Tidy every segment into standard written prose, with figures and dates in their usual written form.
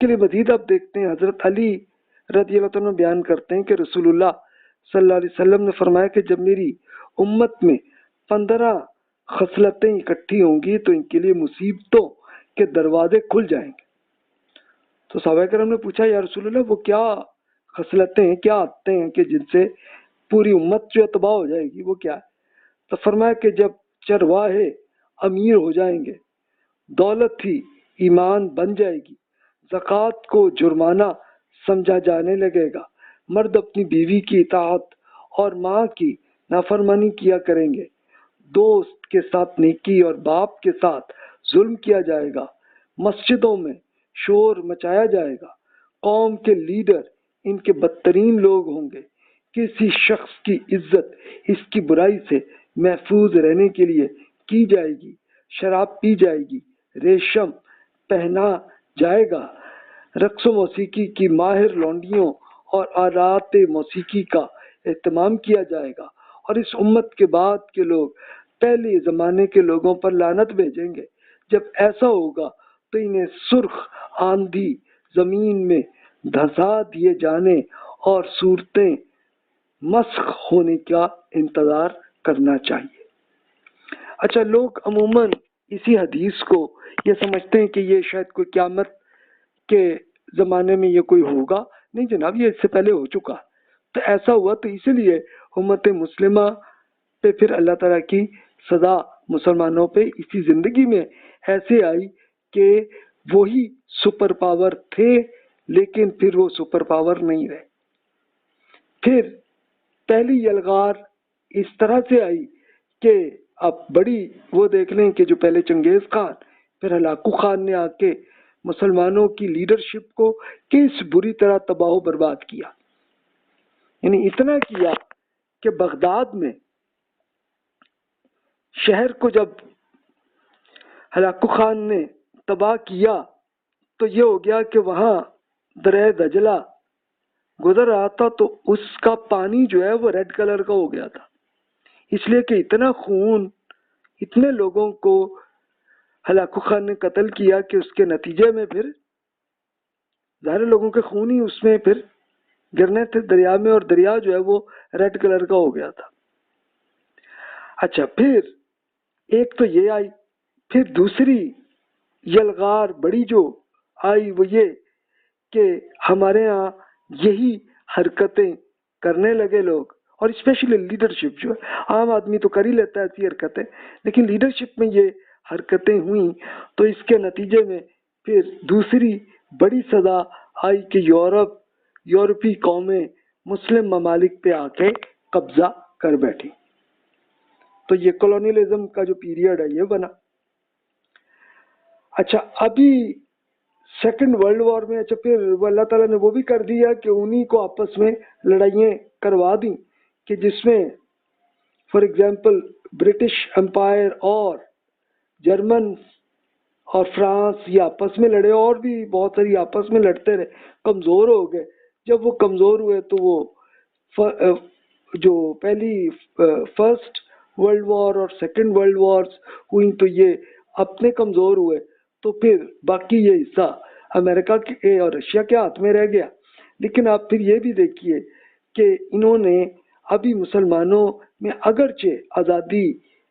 کے لیے مزید آپ دیکھتے ہیں حضرت علی رضی اللہ عنہ بیان کرتے ہیں کہ رسول اللہ صلی اللہ علیہ وسلم نے فرمایا کہ جب میری امت میں 15 خصلتیں اکٹھی ہوں گی تو ان کے لیے مصیبتوں کے دروازے کھل جائیں گے. تو صحابہ کرام نے پوچھا یا رسول اللہ وہ کیا خصلتیں ہیں، کیا عادتیں ہیں کہ جن سے پوری امت جو تباہ ہو جائے گی، وہ کیا ہے؟ تو فرمایا کہ جب چرواہے امیر ہو جائیں گے، دولت ہی ایمان بن جائے گی، زکوٰۃ کو جرمانہ سمجھا جانے لگے گا، مرد اپنی بیوی کی اطاعت اور ماں کی نافرمانی کیا کریں گے، دوست کے ساتھ نیکی اور باپ کے ساتھ ظلم کیا جائے گا، مسجدوں میں شور مچایا جائے گا، قوم کے لیڈر ان کے بدترین لوگ ہوں گے، کسی شخص کی عزت اس کی برائی سے محفوظ رہنے کے لیے کی جائے گی، شراب پی جائے گی، ریشم پہنا جائے گا، رقص و موسیقی کی ماہر لونڈیوں اور آلات موسیقی کا اہتمام کیا جائے گا، اور اس امت کے بعد کے لوگ پہلے زمانے کے لوگوں پر لعنت بھیجیں گے. جب ایسا ہوگا تو انہیں سرخ آندھی زمین میں دھسا دیے جانے اور صورتیں مسخ ہونے کا انتظار کرنا چاہیے. اچھا، لوگ عموماً اسی حدیث کو یہ سمجھتے ہیں کہ یہ شاید کوئی قیامت کے زمانے میں یہ کوئی ہوگا. نہیں جناب، یہ اس سے پہلے ہو چکا. تو ایسا ہوا تو اسی لیے امت مسلمہ پہ پھر اللہ تعالیٰ کی سزا مسلمانوں پہ اسی زندگی میں ایسے آئی کہ وہی سپر پاور تھے لیکن پھر وہ سپر پاور نہیں رہے. پھر پہلی یلغار اس طرح سے آئی کہ اب بڑی وہ دیکھ لیں کہ جو پہلے چنگیز خان پھر ہلاکو خان نے آ کے مسلمانوں کی لیڈرشپ کو کس بری طرح تباہ و برباد کیا. یعنی اتنا کیا کہ بغداد میں شہر کو جب ہلاکو خان نے تباہ کیا تو یہ ہو گیا کہ وہاں دریا دجلہ گزر رہا تھا تو اس کا پانی جو ہے وہ ریڈ کلر کا ہو گیا تھا، اس لیے کہ اتنا خون، اتنے لوگوں کو ہلاکو خان نے قتل کیا کہ اس کے نتیجے میں پھر ظاہر لوگوں کے خون ہی اس میں پھر گرنے تھے دریا میں، اور دریا جو ہے وہ ریڈ کلر کا ہو گیا تھا. اچھا، پھر ایک تو یہ آئی، پھر دوسری یلغار بڑی جو آئی وہ یہ کہ ہمارے ہاں یہی حرکتیں کرنے لگے لوگ، اور اسپیشلی لیڈرشپ جو ہے، عام آدمی تو کر ہی لیتا ہے ایسی حرکتیں، لیکن لیڈرشپ میں یہ حرکتیں ہوئیں تو اس کے نتیجے میں پھر دوسری بڑی سزا آئی کہ یورپی قومیں مسلم ممالک پہ آ کے قبضہ کر بیٹھی. تو یہ کولونیلزم کا جو پیریڈ ہے یہ بنا. اچھا، ابھی سیکنڈ ورلڈ وار میں اچھا پھر اللہ تعالیٰ نے وہ بھی کر دیا کہ انہی کو آپس میں لڑائیاں کروا دیں کہ جس میں فار ایگزامپل برٹش امپائر اور جرمن اور فرانس یہ آپس میں لڑے، اور بھی بہت ساری آپس میں لڑتے رہے، کمزور ہو گئے. جب وہ کمزور ہوئے تو وہ جو پہلی فرسٹ ورلڈ وار اور سیکنڈ ورلڈ وارز ہوئی تو یہ اپنے کمزور ہوئے تو پھر باقی یہ حصہ امریکہ کے اور رشیا کے ہاتھ میں رہ گیا. لیکن آپ پھر یہ بھی دیکھیے کہ انہوں نے ابھی مسلمانوں میں اگرچہ آزادی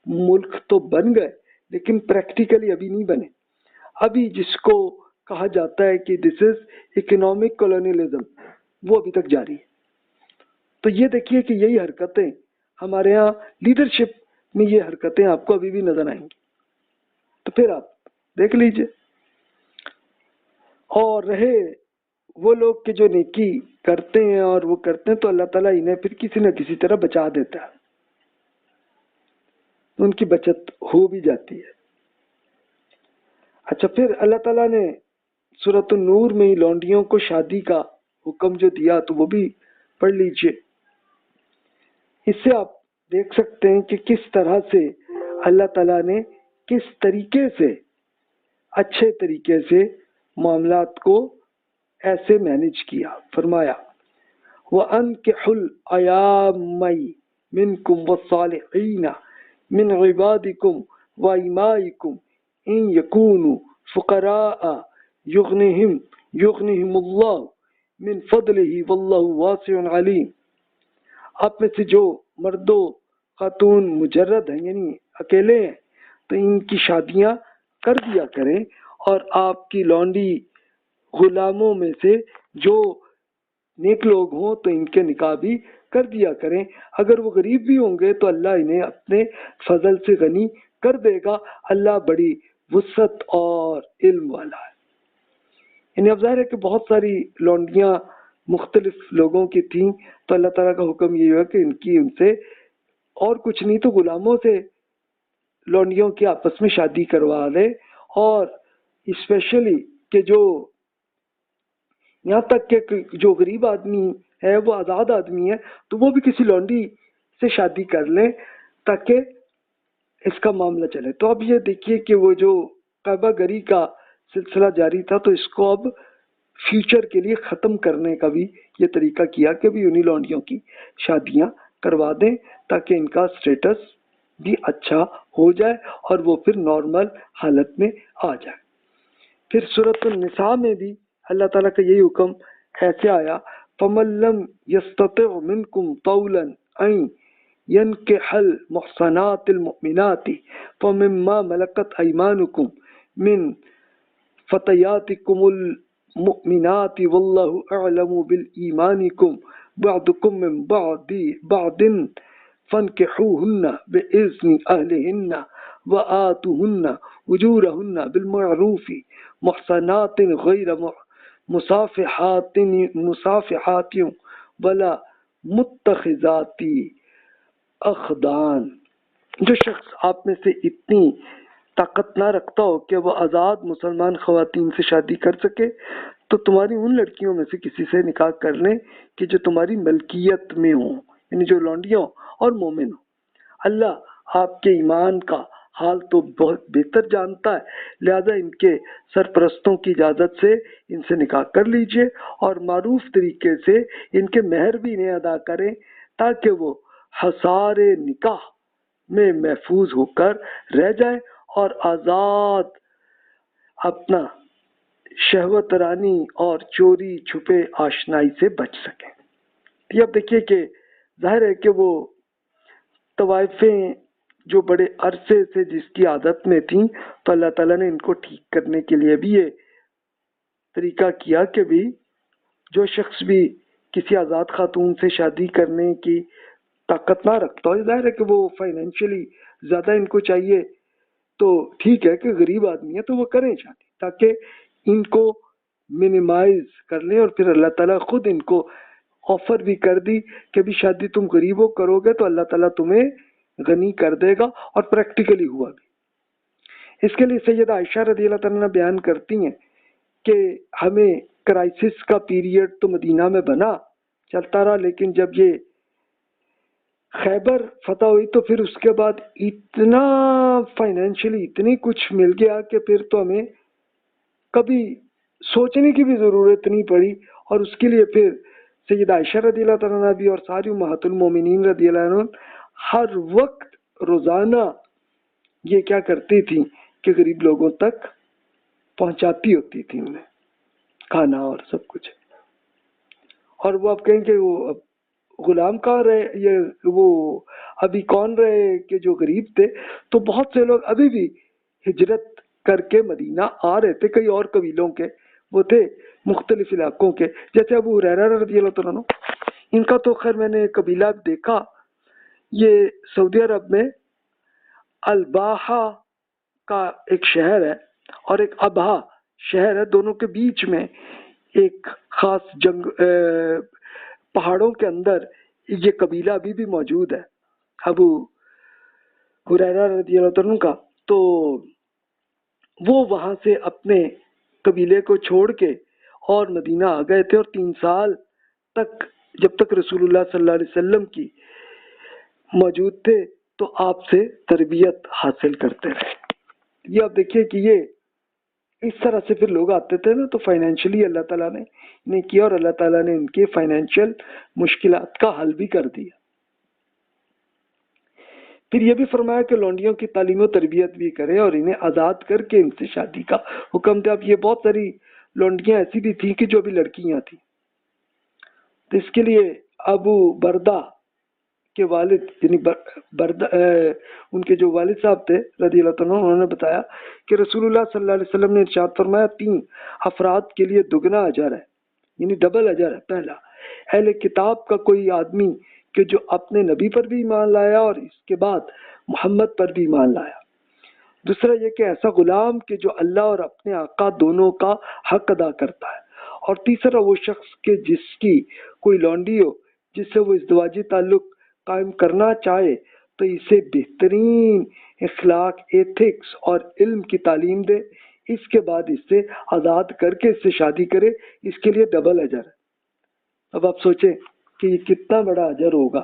ملک تو بن گئے لیکن پریکٹیکلی ابھی نہیں بنے. ابھی جس کو کہا جاتا ہے کہ دس از اکنامک کولونیلزم وہ ابھی تک جاری ہے. تو یہ دیکھیے کہ یہی حرکتیں ہمارے ہاں لیڈرشپ میں یہ حرکتیں آپ کو ابھی بھی نظر آئیں گی. تو پھر آپ دیکھ لیجئے. اور رہے وہ لوگ کہ جو نیکی کرتے ہیں اور وہ کرتے ہیں تو اللہ تعالیٰ انہیں پھر کسی نہ کسی طرح بچا دیتا ہے، ان کی بچت ہو بھی جاتی ہے. اچھا، پھر اللہ تعالیٰ نے سورۃ النور میں ہی لونڈیوں کو شادی کا حکم جو دیا تو وہ بھی پڑھ لیجئے. اس سے آپ دیکھ سکتے ہیں کہ کس طرح سے اللہ تعالیٰ نے کس طریقے سے اچھے طریقے سے معاملات کو ایسے مینج کیا. فرمایا وَأَنكِحُوا الْأَيَامَ مِنكُمْ وَالصَّالِحِينَ مِنْ عِبَادِكُمْ وَإِمَائِكُمْ إِنْ يَكُونُوا فُقَرَاءَ يُغْنِهِمْ युग़निहिम अल्लाह मिन फदलिही वल्लाहु वासिउन अलीम। आप में से जो मर्दो खातून मुजर्रद हैं यानी अकेले हैं तो इनकी शादियां कर दिया करें, और आपकी लौंडी गुलामों में से जो नेक लोग हों तो इनके निकाह भी कर दिया करें। अगर वो गरीब भी होंगे तो अल्लाह इन्हें अपने फजल से गनी कर देगा। अल्लाह बड़ी वुसअत और इल्म वाला है। यानी अब ज़ाहिर है कि बहुत सारी लौंडियाँ मुख्तलिफ लोगों की थीं, तो अल्लाह ताला का हुक्म ये हुआ कि इनकी उनसे और कुछ नहीं तो गुलामों से लौंडियों की आपस में शादी करवा दे। और स्पेशली कि जो यहाँ तक कि जो गरीब आदमी है वो आज़ाद आदमी है तो वो भी किसी लौंडी से शादी कर ले ताकि इसका मामला चले। तो अब ये देखिए कि वो जो काबा गरी का सिलसिला जारी था तो इसको अब फ्यूचर के लिए ख़त्म करने का भी ये तरीका किया कि भी उन्हीं लौंडियों की शादियां करवा दें ताकि इनका स्टेटस भी अच्छा हो जाए और वो फिर नॉर्मल हालत में आ जाए। फिर सूरत निसा में भी अल्लाह ताला का यही हुक्म ऐसे आया, फमल्लम यस्ततिअ मिनकुम तौलन अन यनकिहल मुहसनातिल मुमिनाति फमिम्मा मलकत अयमानुकुम मिन फतयातिकुमुल मुमिनाति वल्लाहु अअलमु बिल ईमानिकुम बअदुकुम मिन बअदिन फनकिहुहुन्ना बिइज़्नि अहलिहिन्ना व आतुहुन्ना उजूरहुन्ना बिलमअरूफि मुहसनातिन गैर मुसाफिहातिन वला मुत्तखिज़ाति अखदान। जो शख्स आप में से इतनी ताकत ना रखता हो कि वह आज़ाद मुसलमान ख़वातीन से शादी कर सके तो तुम्हारी उन लड़कियों में से किसी से निकाह कर लें कि जो तुम्हारी मलकियत में हो, यानी जो लौंडियों और मोमिन हो। अल्लाह आपके ईमान का हाल तो बहुत बेहतर जानता है, लिहाजा इनके सरपरस्तों की इजाज़त से इनसे निकाह कर लीजिए और मारूफ तरीके से इनके महर भी इन्हें अदा करें ताकि वो हसारे निकाह में महफूज होकर रह जाए और आज़ाद अपना शहवत रानी और चोरी छुपे आशनाई से बच सकें। ये अब देखिए कि जाहिर है कि वो तवाइफें जो बड़े अरसे से जिसकी आदत में थी तो अल्लाह ताला ने इनको ठीक करने के लिए भी ये तरीका किया कि भी जो शख्स भी किसी आज़ाद खातून से शादी करने की ताकत ना रखता हो, जाहिर है कि वो फाइनेंशियली ज़्यादा इनको चाहिए तो ठीक है कि गरीब आदमी है तो वो करें शादी ताकि इनको मिनिमाइज कर लें। और फिर अल्लाह ताला खुद इनको ऑफर भी कर दी कि भी शादी तुम गरीबों करोगे तो अल्लाह ताला तुम्हें गनी कर देगा, और प्रैक्टिकली हुआ भी। इसके लिए सैयदा आयशा रज़ियल्लाहु तआला अन्हा बयान करती हैं कि हमें क्राइसिस का पीरियड तो मदीना में बना चलता रहा, लेकिन जब ये खैबर फतह हुई तो फिर उसके बाद इतना फाइनेंशियली इतनी कुछ मिल गया कि फिर तो हमें कभी सोचने की भी ज़रूरत नहीं पड़ी। और उसके लिए फिर सैयदा आयशा रज़ियल्लाहु तआला अन्हा भी और सारी उम्महातुल मोमिनीन रज़ियल्लाहु अन्हुम हर वक्त रोज़ाना ये क्या करती थी कि गरीब लोगों तक पहुंचाती होती थी उन्हें खाना और सब कुछ। और वो आप कहेंगे वो अब गुलाम कहाँ रहे, ये वो अभी कौन रहे कि जो गरीब थे, तो बहुत से लोग अभी भी हिजरत करके मदीना आ रहे थे, कई और कबीलों के वो थे मुख्तलिफ इलाकों के, जैसे अबू हुरैरा रज़ियल्लाहु अन्हु। इनका तो खैर मैंने कबीला देखा, ये सऊदी अरब में अलबाहा का एक शहर है और एक अबहा शहर है, दोनों के बीच में एक खास पहाड़ों के अंदर ये कबीला अभी भी मौजूद है अबू हुरैरा रज़ियल्लाहु अन्हु का। तो वो वहां से अपने कबीले को छोड़ के और मदीना आ गए थे और 3 साल तक जब तक रसूलुल्लाह सल्लल्लाहु अलैहि वसल्लम की मौजूद थे तो आपसे तरबियत हासिल करते रहे। ये आप देखिए कि ये इस तरह से फिर लोग आते थे ना, तो फाइनेंशियली अल्लाह ताला ने इन्हें किया और अल्लाह ताला ने इनके फाइनेंशियल मुश्किलात का हल भी कर दिया। फिर ये भी फरमाया कि लौंडियों की तालीम और तरबियत भी करें और इन्हें आज़ाद करके इनसे शादी का हुक्म दिया। अब ये बहुत सारी लौंडियां ऐसी भी थी कि जो भी लड़कियां थी। तो इसके लिए अबू बरदा के वालिद यानी उनके जो वालिद साहब थे रज़ी अल्लाह तआला, उन्होंने बताया कि रसूलुल्लाह सल्लल्लाहु अलैहि वसल्लम ने इरशाद फरमाया 3 अफराद के लिए दुगना अजर है, यानी डबल अजर है। पहला, अहले किताब का कोई आदमी कि जो अपने नबी पर भी ईमान लाया और इसके बाद मोहम्मद पर भी ईमान लाया। दूसरा ये कि ऐसा गुलाम कि जो अल्लाह और अपने आका दोनों का हक अदा करता है। और तीसरा वो शख्स कि जिसकी कोई लौंडी हो जिससे वो इज़्दिवाजी ताल्लुक कायम करना चाहे तो इसे बेहतरीन इखलाक, एथिक्स और इल्म की तालीम दे, इसके बाद इससे आज़ाद करके इससे शादी करे, इसके लिए डबल अजर है। अब आप सोचें कि ये कितना बड़ा अजर होगा